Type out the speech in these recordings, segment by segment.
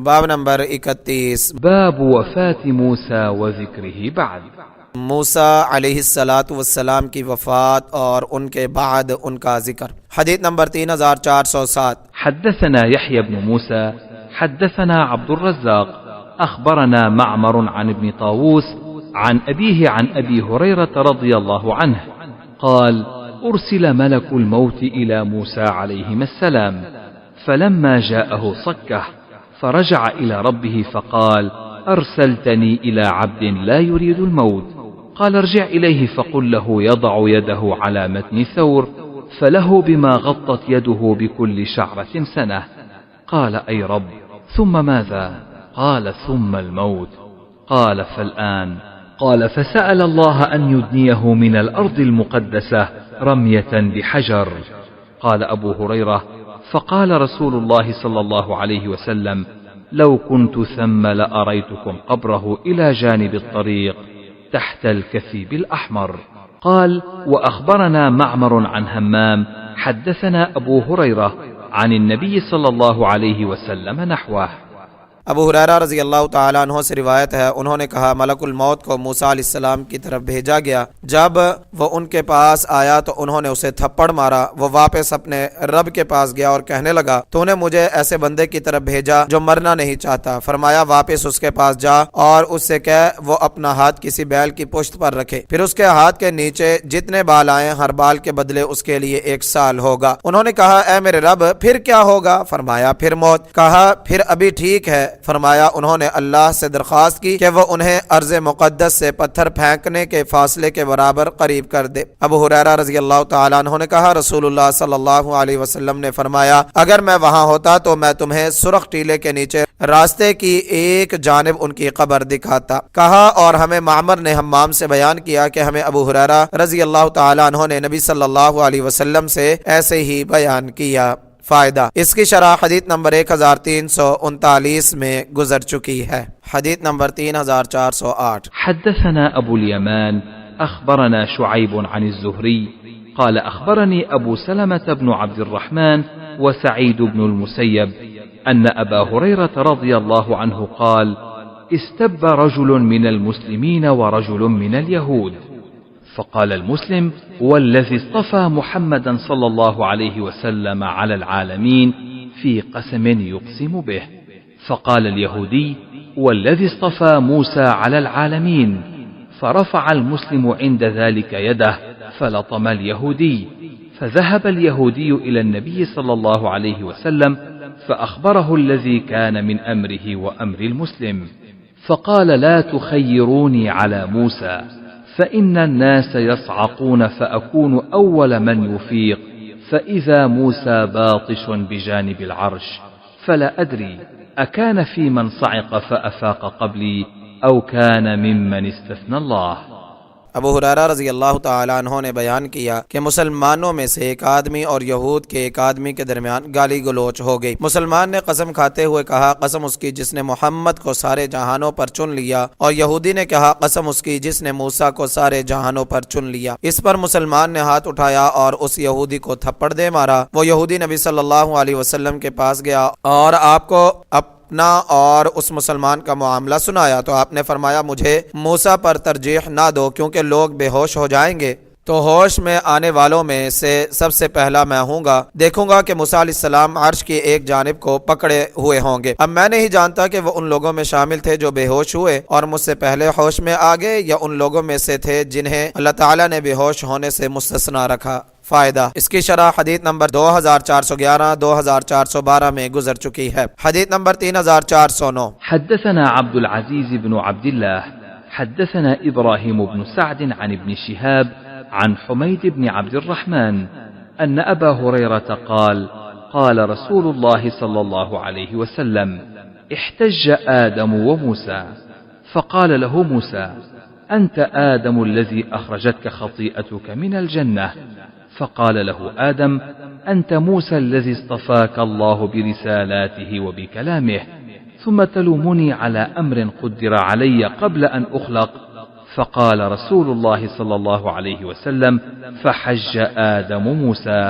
باب نمبر 31، باب وفاة موسى وذكره بعد۔ موسیٰ علیہ السلام کی وفات اور ان کے بعد ان کا ذکر۔ حدیث نمبر 3407، حدثنا يحيى بن موسى حدثنا عبد الرزاق أخبرنا معمر عن ابن طاووس عن أبيه عن أبي هريرة رضي الله عنه قال: أرسل ملك الموت إلى موسى عليهما السلام، فلما جاءه صكه، فرجع إلى ربه فقال: أرسلتني إلى عبد لا يريد الموت. قال: ارجع إليه فقل له يضع يده على متن ثور، فله بما غطت يده بكل شعرة سنة. قال: أي رب، ثم ماذا؟ قال: ثم الموت. قال: فالآن؟ قال: فسأل الله أن يدنيه من الأرض المقدسة رمية بحجر. قال أبو هريرة: فقال رسول الله صلى الله عليه وسلم: لو كنت ثم لأريتكم قبره إلى جانب الطريق تحت الكثيب الأحمر. قال: وأخبرنا معمر عن همام حدثنا أبو هريرة عن النبي صلى الله عليه وسلم نحوه۔ ابو ہریرہ رضی اللہ تعالیٰ عنہ سے روایت ہے، انہوں نے کہا ملک الموت کو موسیٰ علیہ السلام کی طرف بھیجا گیا۔ جب وہ ان کے پاس آیا تو انہوں نے اسے تھپڑ مارا۔ وہ واپس اپنے رب کے پاس گیا اور کہنے لگا: تو نے مجھے ایسے بندے کی طرف بھیجا جو مرنا نہیں چاہتا۔ فرمایا: واپس اس کے پاس جا اور اس سے کہہ وہ اپنا ہاتھ کسی بیل کی پشت پر رکھے، پھر اس کے ہاتھ کے نیچے جتنے بال آئیں ہر بال کے بدلے اس کے لیے 1 سال ہوگا۔ انہوں نے کہا: اے میرے رب، پھر کیا ہوگا؟ فرمایا: پھر موت۔ کہا: پھر ابھی ٹھیک ہے۔ فرمایا: انہوں نے اللہ سے درخواست کی کہ وہ انہیں ارض مقدس سے پتھر پھینکنے کے فاصلے کے برابر قریب کر دے۔ ابو ہریرہ رضی اللہ تعالیٰ عنہ نے کہا رسول اللہ صلی اللہ علیہ وسلم نے فرمایا: اگر میں وہاں ہوتا تو میں تمہیں سرخ ٹیلے کے نیچے راستے کی ایک جانب ان کی قبر دکھاتا۔ کہا اور ہمیں معمر نے حمام سے بیان کیا کہ ہمیں ابو ہریرہ رضی اللہ تعالیٰ عنہ نے نبی صلی اللہ علیہ وسلم سے ایسے ہی بیان کیا۔ فائدہ، اس کی شرح حدیث نمبر 1339 میں گزر چکی ہے۔ حدیث نمبر 3408، حدثنا أبو اليمان أخبرنا شعيب عن الزهري قال: أخبرني أبو سلمة بن عبد الرحمن وسعيد بن المسيب أن أبا هريرة رضي الله عنه قال: استب رجل من المسلمين ورجل من اليهود، فقال المسلم: والذي اصطفى محمدا صلى الله عليه وسلم على العالمين في قسم يقسم به. فقال اليهودي: والذي اصطفى موسى على العالمين. فرفع المسلم عند ذلك يده فلطم اليهودي، فذهب اليهودي إلى النبي صلى الله عليه وسلم فأخبره الذي كان من أمره وأمر المسلم، فقال: لا تخيروني على موسى، فإن الناس يصعقون فأكون أول من يفيق، فإذا موسى باطش بجانب العرش، فلا أدري أكان في من صعق فأفاق قبلي أو كان ممن استثنى الله۔ ابو ہریرہ رضی اللہ تعالیٰ عنہ نے بیان کیا کہ مسلمانوں میں سے ایک آدمی اور یہود کے ایک آدمی کے درمیان گالی گلوچ ہو گئی۔ مسلمان نے قسم کھاتے ہوئے کہا: قسم اس کی جس نے محمد کو سارے جہانوں پر چن لیا، اور یہودی نے کہا: قسم اس کی جس نے موسیٰ کو سارے جہانوں پر چن لیا۔ اس پر مسلمان نے ہاتھ اٹھایا اور اس یہودی کو تھپڑ دے مارا۔ وہ یہودی نبی صلی اللہ علیہ وسلم کے پاس گیا اور آپ کو اپنا اور اس مسلمان کا معاملہ سنایا، تو آپ نے فرمایا: مجھے موسیٰ پر ترجیح نہ دو، کیونکہ لوگ بے ہوش ہو جائیں گے تو ہوش میں آنے والوں میں سے سب سے پہلا میں ہوں گا۔ دیکھوں گا کہ موسیٰ علیہ السلام عرش کی ایک جانب کو پکڑے ہوئے ہوں گے۔ اب میں نہیں جانتا کہ وہ ان لوگوں میں شامل تھے جو بے ہوش ہوئے اور مجھ سے پہلے ہوش میں آ گئے، یا ان لوگوں میں سے تھے جنہیں اللہ تعالیٰ نے بے ہوش ہونے سے مستثنی رکھا۔ فائدہ، اس کی شرح حدیث نمبر 2411 2412 میں گزر چکی ہے۔ حدیث نمبر 3409، حدثنا عبد العزيز بن عبد الله حدثنا إبراهيم بن سعد عن ابن شهاب عن حميد بن عبد الرحمن أن أبا هريرة قال: قال رسول الله صلى الله عليه وسلم: احتج آدم وموسى، فقال له موسى: أنت آدم الذي أخرجتك خطيئتك من الجنة. فقال له آدم: أنت موسى الذي اصطفاك الله برسالاته وبكلامه، ثم تلومني على أمر قدر علي قبل أن أخلق. فقال رسول الله صلى الله عليه وسلم: فحج آدم موسى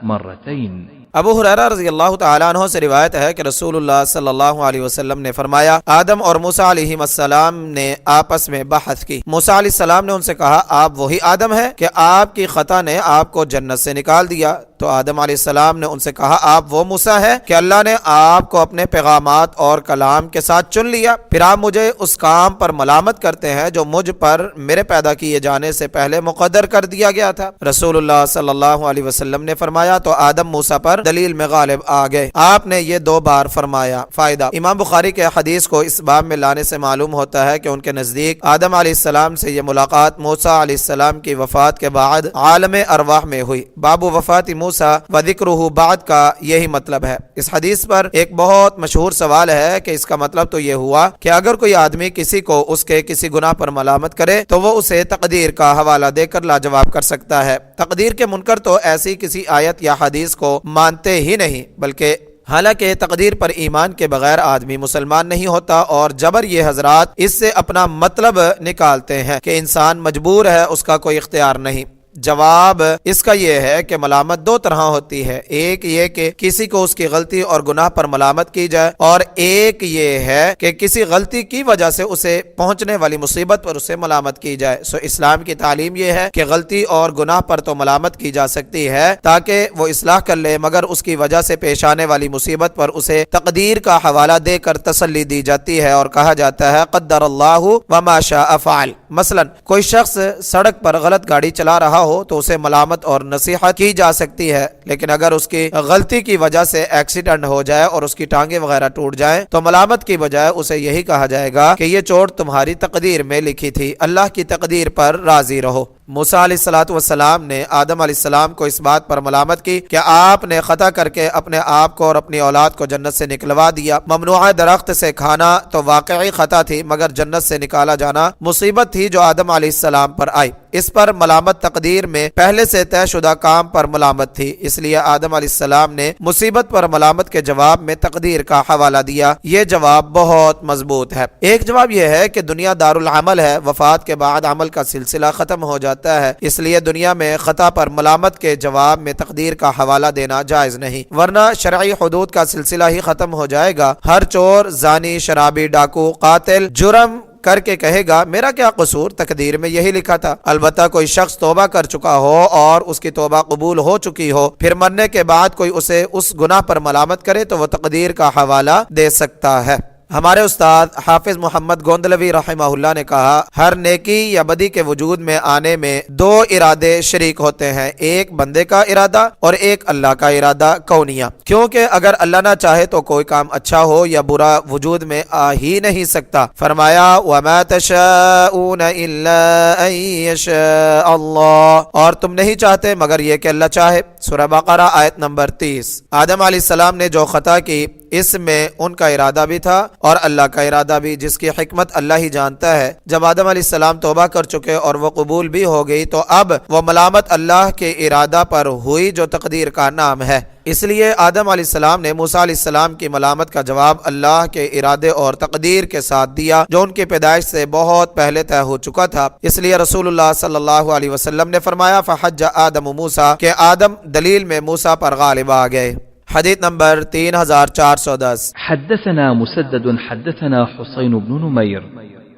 مرتين. ابو ہریرہ رضی اللہ تعالیٰ عنہ سے روایت ہے کہ رسول اللہ صلی اللہ علیہ وسلم نے فرمایا آدم اور موسیٰ علیہ السلام نے آپس میں بحث کی۔ موسیٰ علیہ السلام نے ان سے کہا آپ وہی آدم ہے کہ آپ کی خطا نے آپ کو جنت سے نکال دیا؟ تو آدم علیہ السلام نے ان سے کہا آپ وہ موسیٰ ہے کہ اللہ نے آپ کو اپنے پیغامات اور کلام کے ساتھ چن لیا، پھر آپ مجھے اس کام پر ملامت کرتے ہیں جو مجھ پر میرے پیدا کیے جانے سے پہلے مقدر کر دیا گیا تھا۔ رسول اللہ صلی اللہ علیہ وسلم نے فرمایا تو آدم موسیٰ پر دلیل میں غالب آ گئے۔ آپ نے یہ 2 بار فرمایا۔ فائدہ: امام بخاری کے حدیث کو اس باب میں لانے سے معلوم ہوتا ہے کہ ان کے نزدیک آدم علیہ السلام سے یہ ملاقات موسیٰ علیہ السلام کی وفات کے بعد عالم ارواح میں ہوئی۔ باب وفات موسیٰ و ذکرہ بعد کا یہی مطلب ہے۔ اس حدیث پر ایک بہت مشہور سوال ہے کہ اس کا مطلب تو یہ ہوا کہ اگر کوئی آدمی کسی کو اس کے کسی گناہ پر ملامت کرے تو وہ اسے تقدیر کا حوالہ دے کر لاجواب کر سکتا ہے۔ تقدیر کے منکر تو ایسی کسی آیت یا حدیث کو مانتے ہی نہیں، بلکہ حالانکہ تقدیر پر ایمان کے بغیر آدمی مسلمان نہیں ہوتا، اور جبر یہ حضرات اس سے اپنا مطلب نکالتے ہیں کہ انسان مجبور ہے، اس کا کوئی اختیار نہیں۔ جواب اس کا یہ ہے کہ ملامت 2 طرح ہوتی ہے، ایک یہ کہ کسی کو اس کی غلطی اور گناہ پر ملامت کی جائے، اور ایک یہ ہے کہ کسی غلطی کی وجہ سے اسے پہنچنے والی مصیبت پر اسے ملامت کی جائے۔ اسلام کی تعلیم یہ ہے کہ غلطی اور گناہ پر تو ملامت کی جا سکتی ہے تاکہ وہ اصلاح کر لے، مگر اس کی وجہ سے پیش آنے والی مصیبت پر اسے تقدیر کا حوالہ دے کر تسلی دی جاتی ہے، اور کہا جاتا ہے قدر اللہ وما شاء فعل۔ مثلا کوئی شخص سڑک پر غلط گاڑی چلا رہا ہو تو اسے ملامت اور نصیحت کی جا سکتی ہے، لیکن اگر اس کی غلطی کی وجہ سے ایکسیڈنٹ ہو جائے اور اس کی ٹانگیں وغیرہ ٹوٹ جائیں تو ملامت کی بجائے اسے یہی کہا جائے گا کہ یہ چوٹ تمہاری تقدیر میں لکھی تھی، اللہ کی تقدیر پر راضی رہو۔ موسیٰ علیہ السلام نے آدم علیہ السلام کو اس بات پر ملامت کی کہ آپ نے خطا کر کے اپنے آپ کو اور اپنی اولاد کو جنت سے نکلوا دیا۔ ممنوعہ درخت سے کھانا تو واقعی خطا تھی، مگر جنت سے نکالا جانا مصیبت تھی جو آدم علیہ السلام پر آئی۔ اس پر ملامت تقدیر میں پہلے سے طے شدہ کام پر ملامت تھی، اس لیے آدم علیہ السلام نے مصیبت پر ملامت کے جواب میں تقدیر کا حوالہ دیا۔ یہ جواب بہت مضبوط ہے۔ ایک جواب یہ ہے کہ دنیا دارالعمل ہے، وفات کے بعد عمل کا سلسلہ ختم ہو جاتا ہے، اس لیے دنیا میں خطا پر ملامت کے جواب میں تقدیر کا حوالہ دینا جائز نہیں، ورنہ شرعی حدود کا سلسلہ ہی ختم ہو جائے گا۔ ہر چور، زانی، شرابی، ڈاکو، قاتل جرم کر کے کہے گا میرا کیا قصور، تقدیر میں یہی لکھا تھا۔ البتہ کوئی شخص توبہ کر چکا ہو اور اس کی توبہ قبول ہو چکی ہو، پھر مرنے کے بعد کوئی اسے اس گناہ پر ملامت کرے تو وہ تقدیر کا حوالہ دے سکتا ہے۔ ہمارے استاد حافظ محمد گوندلوی رحمہ اللہ نے کہا ہر نیکی یا بدی کے وجود میں آنے میں 2 ارادے شریک ہوتے ہیں، ایک بندے کا ارادہ اور ایک اللہ کا ارادہ کونیہ، کیونکہ اگر اللہ نہ چاہے تو کوئی کام اچھا ہو یا برا وجود میں آ ہی نہیں سکتا۔ فرمایا وَمَا تَشَاءُونَ إِلَّا أَن يَشَاءَ اللَّهُ، اور تم نہیں چاہتے مگر یہ کہ اللہ چاہے۔ سورہ بقرہ آیت نمبر 30۔ آدم علیہ السلام نے جو خطا کی اس میں ان کا ارادہ بھی تھا اور اللہ کا ارادہ بھی، جس کی حکمت اللہ ہی جانتا ہے۔ جب آدم علیہ السلام توبہ کر چکے اور وہ قبول بھی ہو گئی تو اب وہ ملامت اللہ کے ارادہ پر ہوئی جو تقدیر کا نام ہے۔ اس لیے آدم علیہ السلام نے موسیٰ علیہ السلام کی ملامت کا جواب اللہ کے ارادے اور تقدیر کے ساتھ دیا جو ان کی پیدائش سے بہت پہلے طے ہو چکا تھا۔ اس لیے رسول اللہ صلی اللہ علیہ وسلم نے فرمایا فحج آدم موسیٰ، کہ آدم دلیل میں موسیٰ پر غالب آ گئے۔ حدیث نمبر 3410۔ حدثنا مسدد حدثنا حسين بن نمير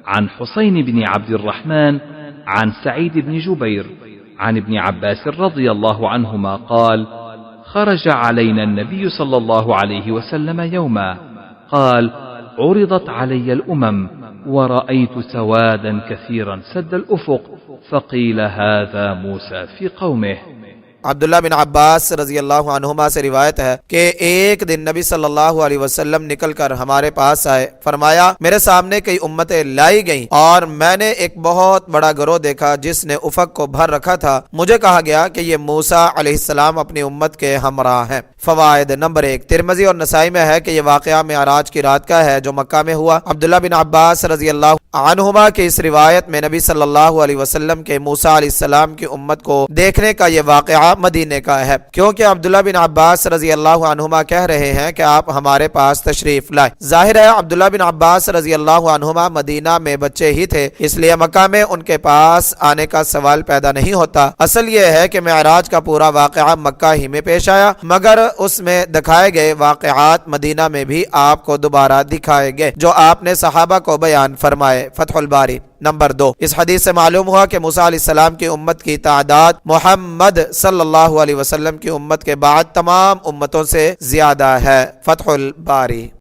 عن حسين بن عبد الرحمن عن سعيد بن جبير عن ابن عباس رضي الله عنهما قال خرج علينا النبي صلى الله عليه وسلم يوما قال عرضت علي الأمم ورأيت سوادا كثيرا سد الأفق فقيل هذا موسى في قومه۔ عبداللہ بن عباس رضی اللہ عنہما سے روایت ہے کہ ایک دن نبی صلی اللہ علیہ وسلم نکل کر ہمارے پاس آئے، فرمایا میرے سامنے کئی امتیں لائی گئیں اور میں نے ایک بہت بڑا گروہ دیکھا جس نے افق کو بھر رکھا تھا۔ مجھے کہا گیا کہ یہ موسیٰ علیہ السلام اپنی امت کے ہمراہ ہیں۔ فوائد نمبر 1، ترمذی اور نسائی میں ہے کہ یہ واقعہ معراج کی رات کا ہے جو مکہ میں ہوا۔ عبداللہ بن عباس رضی اللہ عنہما کی اس روایت میں نبی صلی اللہ علیہ وسلم کے موسیٰ علیہ السلام کی امت کو دیکھنے کا یہ واقعہ مدینے کا ہے، کیونکہ عبداللہ بن عباس رضی اللہ عنہما کہہ رہے ہیں کہ آپ ہمارے پاس تشریف لائے۔ ظاہر ہے عبداللہ بن عباس رضی اللہ عنہما مدینہ میں بچے ہی تھے، اس لیے مکہ میں ان کے پاس آنے کا سوال پیدا نہیں ہوتا۔ اصل یہ ہے کہ معراج کا پورا واقعہ مکہ ہی میں پیش آیا، مگر اس میں دکھائے گئے واقعات مدینہ میں بھی آپ کو دوبارہ دکھائے گئے جو آپ نے صحابہ کو بیان فرمائے۔ فتح الباری۔ نمبر 2، اس حدیث سے معلوم ہوا کہ موسیٰ علیہ السلام کی امت کی تعداد محمد صلی اللہ علیہ وسلم کی امت کے بعد تمام امتوں سے زیادہ ہے۔ فتح الباری۔